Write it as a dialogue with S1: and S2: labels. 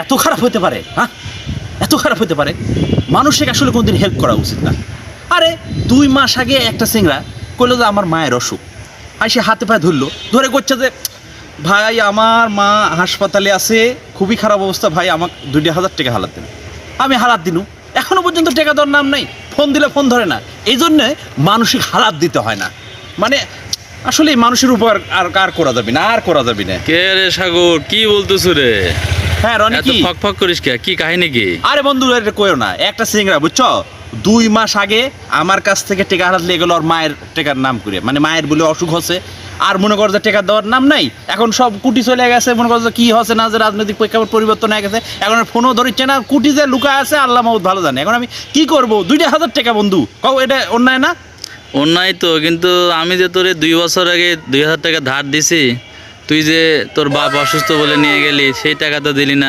S1: এত খারাপ হতে পারে? হ্যাঁ, এত খারাপ হতে পারে? মানুষকে আসলে কোনদিন হেল্প করা উচিত না। আরে 2 মাস আগে একটা সিংড়া কইলো যে আমার মায়ের অসুখ, আর সে হাতে পায়ে ধরলো, ধরে করছে যে ভাই আমার মা হাসপাতালে আছে, খুবই খারাপ অবস্থা, ভাই আমাকে 2,000 টাকা হালাত দেন। আমি হালাত দিনু, এখনো পর্যন্ত টাকা দেওয়ার নাম নাই, ফোন দিলে ফোন ধরে না। এই জন্যে মানসিক হালাত দিতে হয় না। মানে আসলে এই মানুষের উপর আর করা যাবে না, আর করা যাবে না।
S2: কে রে সাগর, কি বলতেছো রে?
S1: হ্যাঁ রনি,
S2: এত
S1: কি
S2: ফক ফক করিস কে? কি কাহিনী কি?
S1: আরে বন্ধু এটা কইও না, একটা সিংড়া বুঝছো 2 মাস আগে আমার কাছ থেকে টেকা হারাত লেগে গেলো, ওর মায়ের টেকার নাম করে, মানে মায়ের বলে অসুখ হচ্ছে, আর মনে করো যে টেকা দেওয়ার নাম নাই। এখন সব কুটি চলে গেছে, মনে করো যে কি হচ্ছে না, যে রাজনৈতিক প্রেক্ষাপট পরিবর্তন হয়ে গেছে, এখন আর ফোনও ধরিচ্ছে না, কুটি যে লুকা আছে আল্লাহ মাহমুদ ভালো জানে। এখন আমি কি করবো? 2,000 টাকা বন্ধু, কও এটা অন্যায় না?
S2: অন্যায় তো, কিন্তু আমি যে তোরে 2 বছর আগে 2,000 টাকা ধার দিছি, তুই যে তোর বাপ অসুস্থ বলে নিয়ে গেলি, সেই টাকা তো দিলি না।